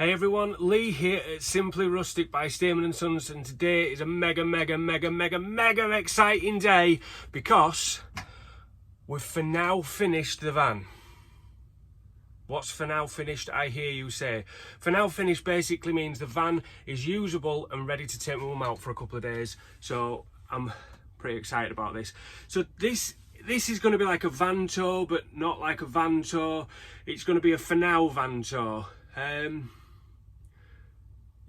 Hey everyone, Lee here at Simply Rustic by Stayman & Sons, and today is a mega exciting day because we've for now finished the van. What's for now finished, I hear you say? For now finished basically means the van is usable and ready to take my mum out for a couple of days, so I'm pretty excited about this. So this is going to be like a van tour, but not like a van tour. It's going to be a for now van tour.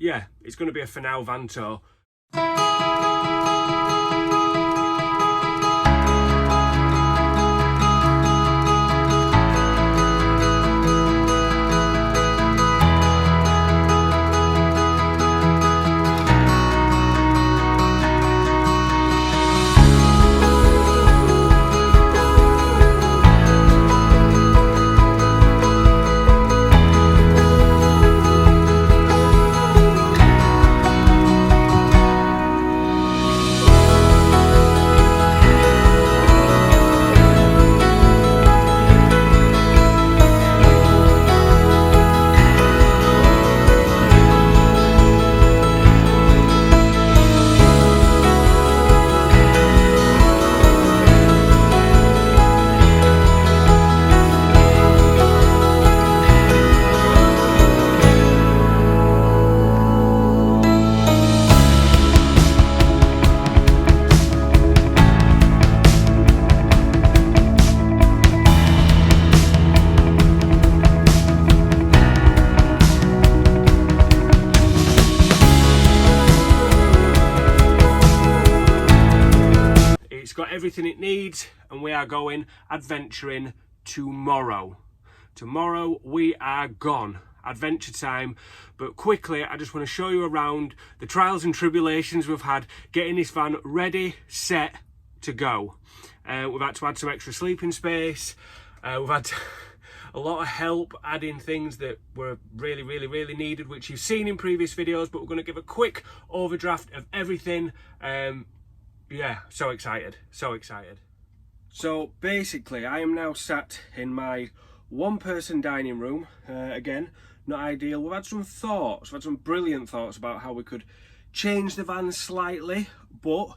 Yeah, it's going to be a for now van tour. It's got everything it needs, and we are going adventuring tomorrow. Tomorrow we are gone. Adventure time. But quickly, I just want to show you around the trials and tribulations we've had getting this van ready, set to go. We've had to add some extra sleeping space. We've had a lot of help adding things that were really needed, which you've seen in previous videos, but we're going to give a quick overdraft of everything. Yeah, so excited. So basically, I am now sat in my one-person dining room. Again, not ideal. We've had some thoughts, brilliant thoughts about how we could change the van slightly, but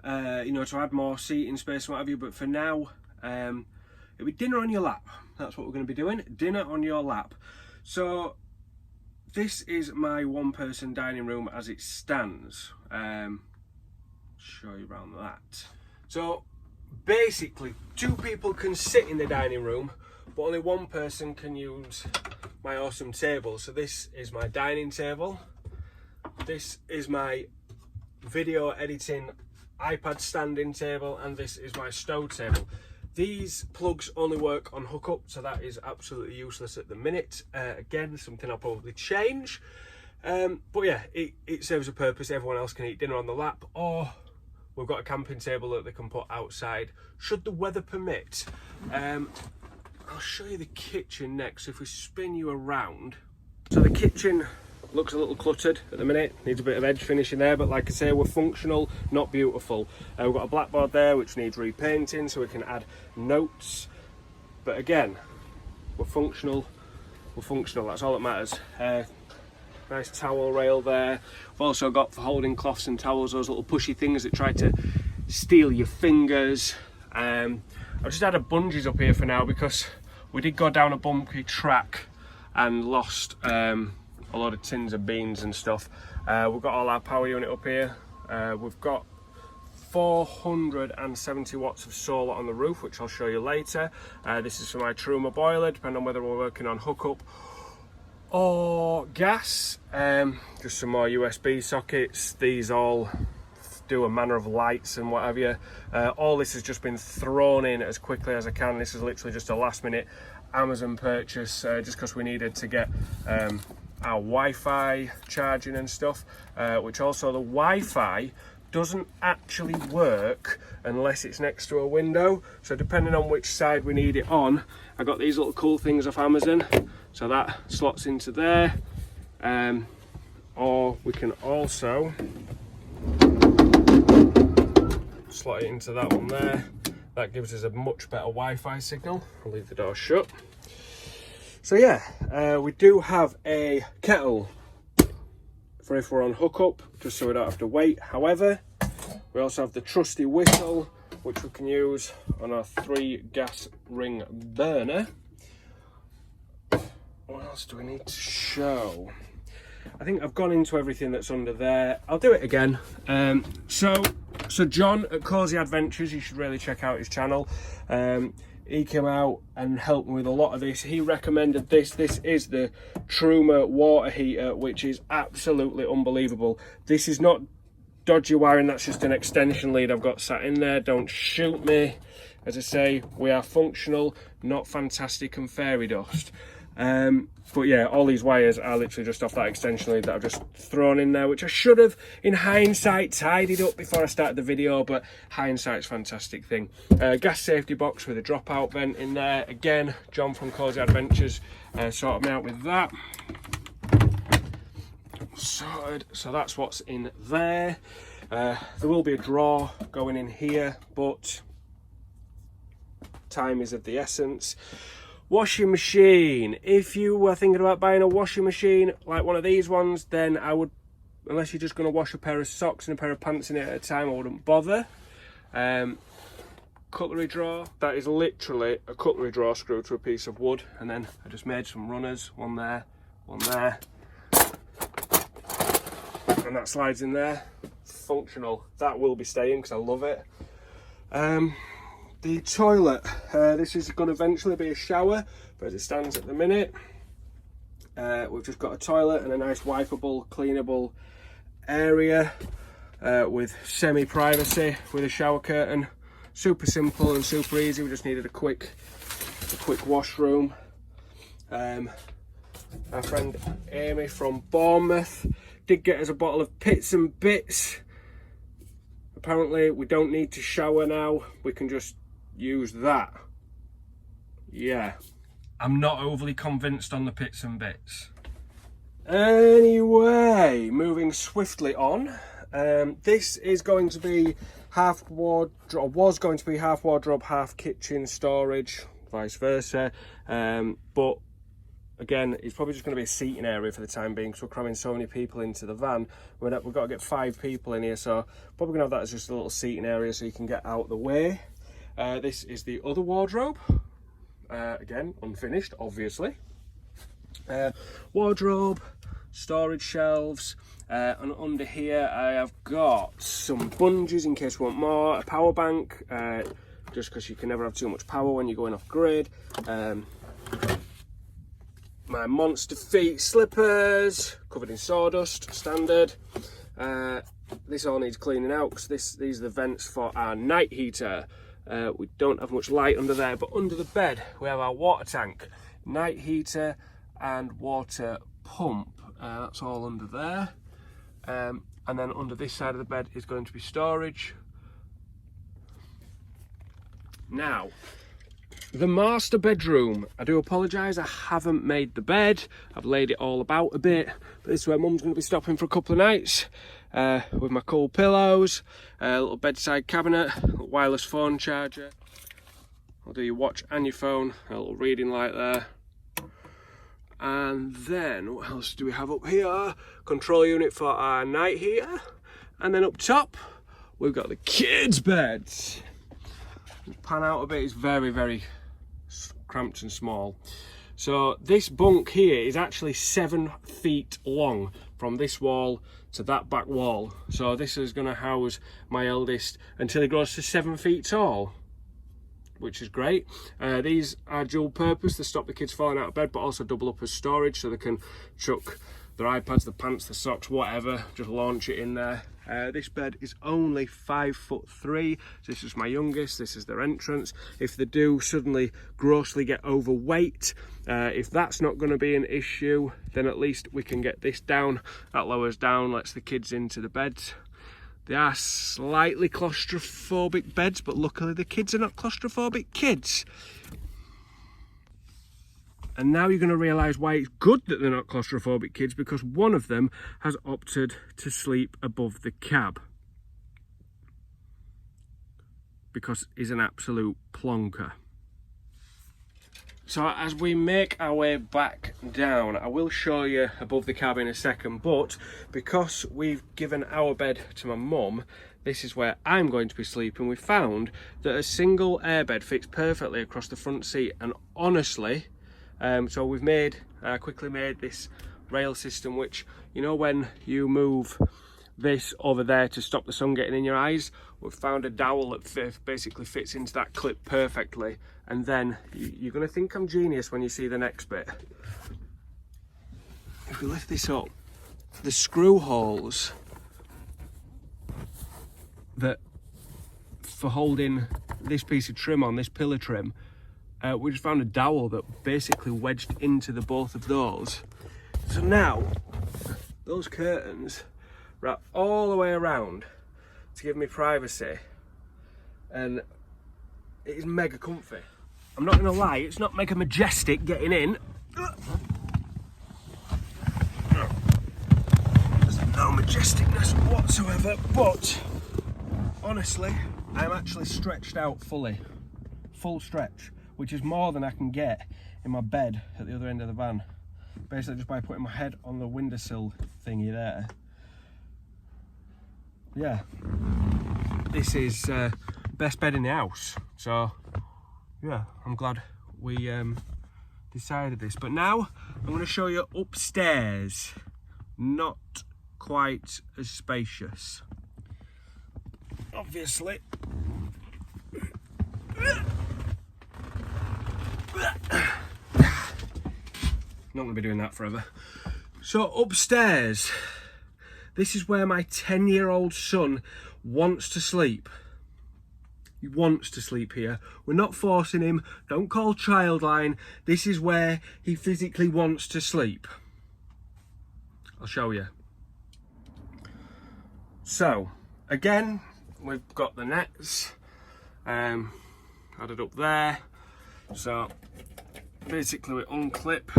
you know, to add more seating space and what have you. But for now, it'll be dinner on your lap. That's what we're going to be doing. Dinner on your lap. So this is my one-person dining room as it stands. Show you around that. So basically, two people can sit in the dining room, but only one person can use my awesome table. So this is my dining table. This is my video editing iPad standing table, and this is my stove table. These plugs only work on hookup, so that is absolutely useless at the minute. Again, something I'll probably change. But yeah, it serves a purpose. Everyone else can eat dinner on the lap, or we've got a camping table that they can put outside, should the weather permit. I'll show you the kitchen next, if we spin you around. So the kitchen looks a little cluttered at the minute, needs a bit of edge finishing there, but like I say, we're functional, not beautiful. We've got a blackboard there which needs repainting so we can add notes. But again, we're functional, that's all that matters. Nice towel rail there. We've also got, for holding cloths and towels, those little pushy things that try to steal your fingers. I've just added bungees up here for now because we did go down a bumpy track and lost a lot of tins of beans and stuff. We've got all our power unit up here. We've got 470 watts of solar on the roof, which I'll show you later. This is for my Truma boiler, depending on whether we're working on hookup or gas. Just some more USB sockets. These all do a manner of lights and what have you. All this has just been thrown in as quickly as I can. This is literally just a last minute Amazon purchase, just because we needed to get our Wi-Fi charging and stuff, which also the Wi-Fi doesn't actually work unless it's next to a window. So depending on which side we need it on, I got these little cool things off Amazon. So that slots into there, or we can also slot it into that one there. That gives us a much better Wi-Fi signal. I'll leave the door shut. So yeah, we do have a kettle for if we're on hookup, just so we don't have to wait. However, we also have the trusty whistle, which we can use on our 3 gas ring burner. What else do we need to show? I think I've gone into everything that's under there. I'll do it again. So John at Cozy Adventures, you should really check out his channel. He came out and helped me with a lot of this. He recommended this. This is the Truma water heater, which is absolutely unbelievable. This is not dodgy wiring, that's just an extension lead I've got sat in there. Don't shoot me. As I say, we are functional, not fantastic and fairy dust. But yeah, all these wires are literally just off that extension lead that I've just thrown in there, which I should have, in hindsight, tidied up before I started the video, but hindsight's a fantastic thing. Gas safety box with a dropout vent in there. Again, John from Cozy Adventures sorted me out with that. Sorted, so that's what's in there. There will be a drawer going in here, but time is of the essence. Washing machine. If you were thinking about buying a washing machine like one of these ones, then I would, unless you're just going to wash a pair of socks and a pair of pants in it at a time, I wouldn't bother. Cutlery drawer. That is literally a cutlery drawer screwed to a piece of wood, and then I just made some runners, one there, and that slides in there. Functional. That will be staying because I love it. The toilet, this is going to eventually be a shower, but as it stands at the minute, we've just got a toilet and a nice wipeable, cleanable area with semi-privacy with a shower curtain. Super simple and super easy. We just needed a quick washroom. Our friend Amy from Bournemouth did get us a bottle of Pits and Bits. Apparently we don't need to shower now, we can just use that. Yeah, I'm not overly convinced on the Pits and Bits. Anyway, moving swiftly on. This is going to be half wardrobe, was going to be half wardrobe, half kitchen storage, vice versa. But again, it's probably just going to be a seating area for the time being, because we're cramming so many people into the van. We've got to get 5 people in here, so probably going to have that as just a little seating area so you can get out the way. This is the other wardrobe. Again, unfinished, obviously. Wardrobe, storage shelves, and under here I have got some bungees in case you want more, a power bank, just because you can never have too much power when you're going off grid. My monster feet slippers, covered in sawdust, standard. This all needs cleaning out because these are the vents for our night heater. We don't have much light under there, but under the bed we have our water tank, night heater and water pump. That's all under there. And then under this side of the bed is going to be storage. Now, the master bedroom. I do apologise, I haven't made the bed. I've laid it all about a bit, but this is where Mum's going to be stopping for a couple of nights. With my cool pillows, a little bedside cabinet, a little wireless phone charger. I'll do your watch and your phone, a little reading light there. And then, what else do we have up here? Control unit for our night heater. And then up top, we've got the kids' beds. Pan out a bit, it's very, very cramped and small. So this bunk here is actually 7 feet long from this wall to that back wall. So this is going to house my eldest until he grows to 7 feet tall, which is great. These are dual purpose, they stop the kids falling out of bed, but also double up as storage, so they can chuck their iPads, their pants, their socks, whatever, just launch it in there. This bed is only 5'3", so this is my youngest, this is their entrance. If they do suddenly grossly get overweight, if that's not going to be an issue, then at least we can get this down. That lowers down, lets the kids into the beds. They are slightly claustrophobic beds, but luckily the kids are not claustrophobic kids. And now you're going to realise why it's good that they're not claustrophobic kids, because one of them has opted to sleep above the cab. Because he's an absolute plonker. So as we make our way back down, I will show you above the cab in a second, but because we've given our bed to my mum, this is where I'm going to be sleeping. We found that a single airbed fits perfectly across the front seat, and honestly, so we've quickly made this rail system, which, you know, when you move this over there to stop the sun getting in your eyes, we've found a dowel that basically fits into that clip perfectly. And then you're going to think I'm genius when you see the next bit. If we lift this up, the screw holes that for holding this piece of trim on, this pillar trim, we just found a dowel that basically wedged into the both of those. So now those curtains wrap all the way around to give me privacy, and it is mega comfy. I'm not gonna lie, it's not mega majestic getting in. There's no majesticness whatsoever, but honestly, I'm actually stretched out fully, full stretch, which is more than I can get in my bed at the other end of the van. Basically just by putting my head on the windowsill thingy there. Yeah, this is best bed in the house. So yeah, I'm glad we decided this. But now I'm going to show you upstairs. Not quite as spacious, obviously. Not going to be doing that forever. So upstairs, this is where my 10-year-old son wants to sleep. He wants to sleep here. We're not forcing him. Don't call Childline. This is where he physically wants to sleep. I'll show you. So, again, we've got the nets added up there. So, basically we unclip.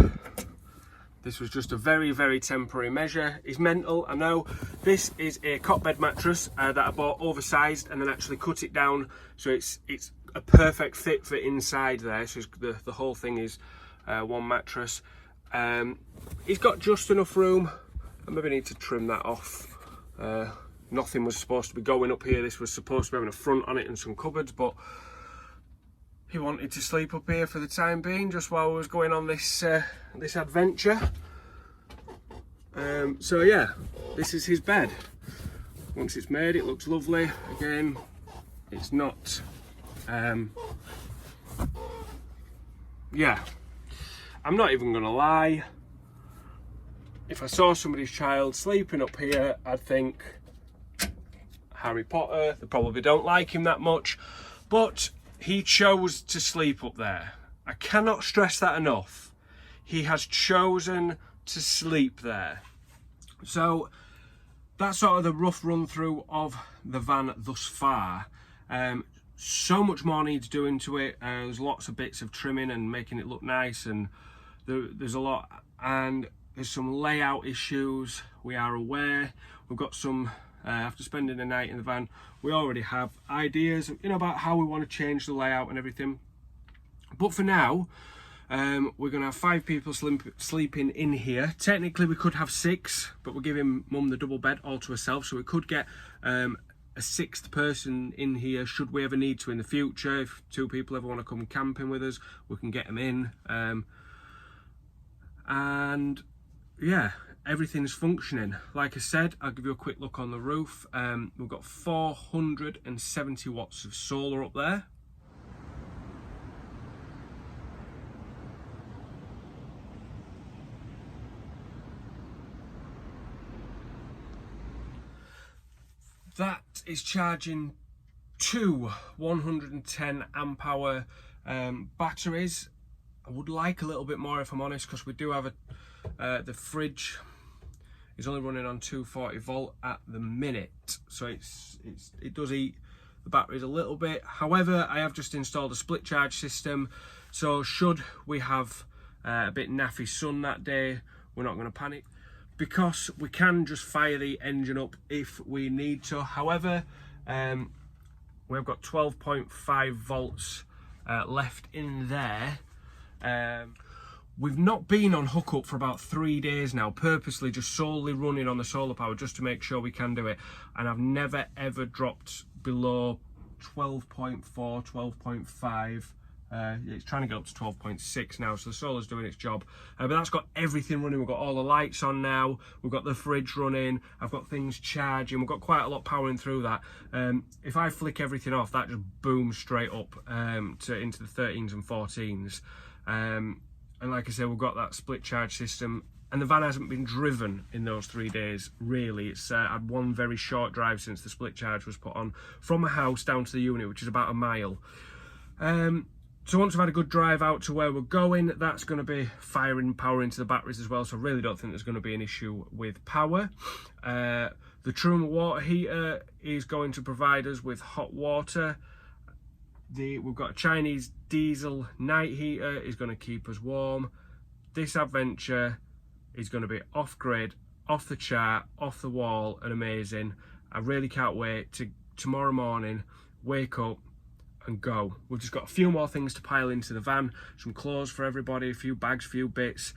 This was just a very, very temporary measure. It's mental, I know. This is a cot bed mattress that I bought oversized and then actually cut it down so it's a perfect fit for inside there. So the whole thing is one mattress. It's got just enough room. I maybe need to trim that off. Nothing was supposed to be going up here. This was supposed to be having a front on it and some cupboards, but he wanted to sleep up here for the time being, just while we was going on this this adventure. So yeah, this is his bed. Once it's made, it looks lovely. Again, it's not. Yeah, I'm not even gonna lie. If I saw somebody's child sleeping up here, I'd think Harry Potter. They probably don't like him that much, but he chose to sleep up there. I cannot stress that enough. He has chosen to sleep there. So that's sort of the rough run through of the van thus far. So much more needs doing to it. There's lots of bits of trimming and making it look nice, and there's a lot, and there's some layout issues. We are aware. We've got some after spending the night in the van, we already have ideas, you know, about how we want to change the layout and everything. But for now, we're going to have 5 people sleeping in here. Technically, we could have 6, but we're giving Mum the double bed all to herself, so we could get a 6th person in here should we ever need to in the future. If 2 people ever want to come camping with us, we can get them in. And yeah, everything's functioning. Like I said, I'll give you a quick look on the roof. We've got 470 watts of solar up there. That is charging 2 110 amp hour batteries. I would like a little bit more, if I'm honest, because we do have the fridge is only running on 240 volt at the minute, so it does eat the batteries a little bit. However, I have just installed a split charge system, so should we have a bit naffy sun that day, we're not going to panic, because we can just fire the engine up if we need to. However, we've got 12.5 volts left in there. We've not been on hookup for about 3 days now, purposely just solely running on the solar power just to make sure we can do it. And I've never ever dropped below 12.4, 12.5. It's trying to get up to 12.6 now, so the solar's doing its job. But that's got everything running. We've got all the lights on now. We've got the fridge running. I've got things charging. We've got quite a lot powering through that. If I flick everything off, that just booms straight up into the 13s and 14s. And like I said, we've got that split charge system, and the van hasn't been driven in those 3 days, really. It's had one very short drive since the split charge was put on from my house down to the unit, which is about a mile. So once we've had a good drive out to where we're going, that's going to be firing power into the batteries as well, so I really don't think there's going to be an issue with power. The Truma water heater is going to provide us with hot water. We've got a Chinese diesel night heater, is going to keep us warm. This adventure is going to be off-grid, off the chart, off the wall, and amazing. I really can't wait to tomorrow morning wake up and go. We've just got a few more things to pile into the van, some clothes for everybody, a few bags, a few bits,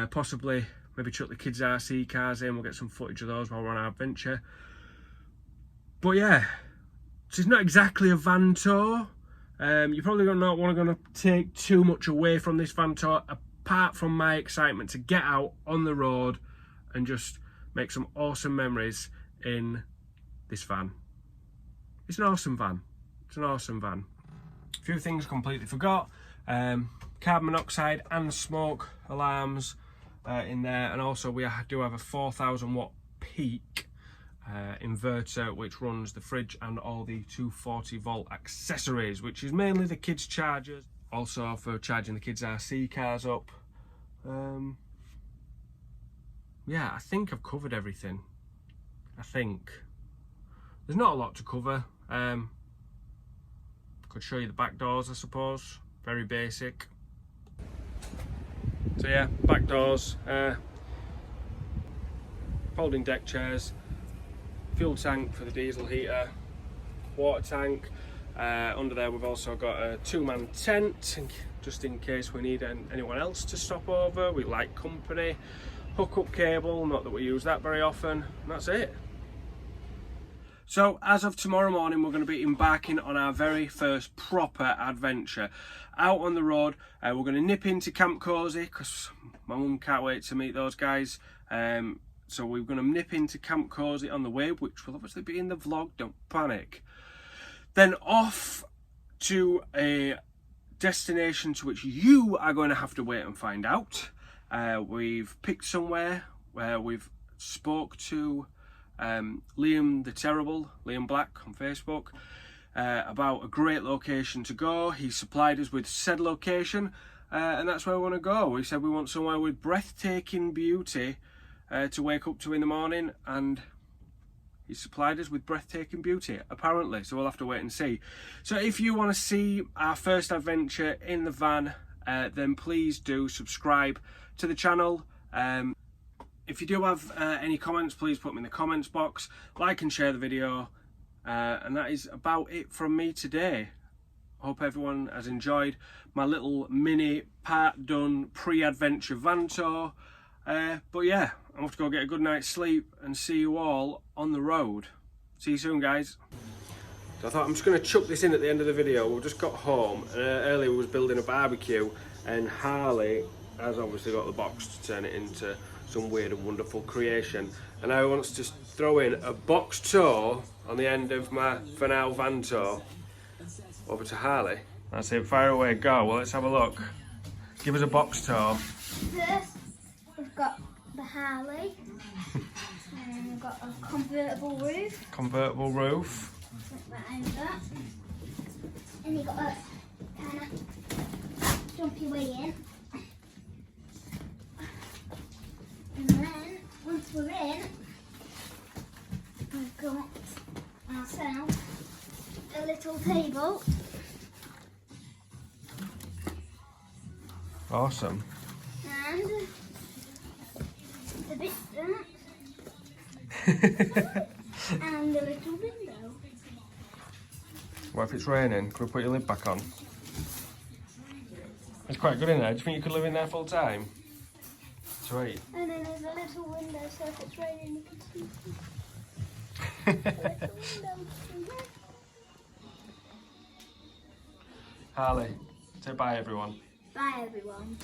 possibly maybe chuck the kids' RC cars in. We'll get some footage of those while we're on our adventure. But yeah, so it's not exactly a van tour. You're probably not going to take too much away from this van tour, apart from my excitement to get out on the road and just make some awesome memories in this van. It's an awesome van. It's an awesome van. A few things completely forgot. Carbon monoxide and smoke alarms in there, and also we do have a 4,000 watt peak inverter which runs the fridge and all the 240 volt accessories, which is mainly the kids' chargers, also for charging the kids' RC cars up. Yeah, I think I've covered everything. I think there's not a lot to cover. Could show you the back doors, I suppose. Very basic. So yeah, back doors, folding deck chairs, fuel tank for the diesel heater, water tank. Under there we've also got a 2-man tent, just in case we need anyone else to stop over. We like company. Hook-up cable, not that we use that very often, and that's it. So as of tomorrow morning, we're going to be embarking on our very first proper adventure. Out on the road, we're going to nip into Camp Cozy, because my mum can't wait to meet those guys. So we're going to nip into Camp Cozy on the way, which will obviously be in the vlog, don't panic. Then off to a destination to which you are going to have to wait and find out. We've picked somewhere where we've spoke to Liam the Terrible, Liam Black on Facebook, about a great location to go. He supplied us with said location, and that's where we want to go. We said we want somewhere with breathtaking beauty to wake up to in the morning, and he supplied us with breathtaking beauty, apparently, so we'll have to wait and see. So if you want to see our first adventure in the van, then please do subscribe to the channel. If you do have any comments, please put them in the comments box. Like and share the video. And that is about it from me today. Hope everyone has enjoyed my little mini part done pre-adventure van tour. But yeah, I'm off to go get a good night's sleep and see you all on the road. See you soon, guys. So I thought I'm just going to chuck this in at the end of the video. We just got home and earlier we was building a barbecue, and Harley has obviously got the box to turn it into some weird and wonderful creation, and I want to just throw in a box tour on the end of my for now van tour over to Harley. That's it, fire away, go. Well, let's have a look. Give us a box tour. First we've got the Harley, and we've got a convertible roof. Convertible roof. Put that over. And you've got a kind of jump your way in. And then, once we're in, we've got ourselves a little table. Awesome. And the bit and a little window. What if it's raining? Can we put your lid back on? It's quite good in there. Do you think you could live in there full time? Sweet. And then there's a little window, so if it's raining, you can see. A little window. Harley, say bye everyone. Bye, everyone.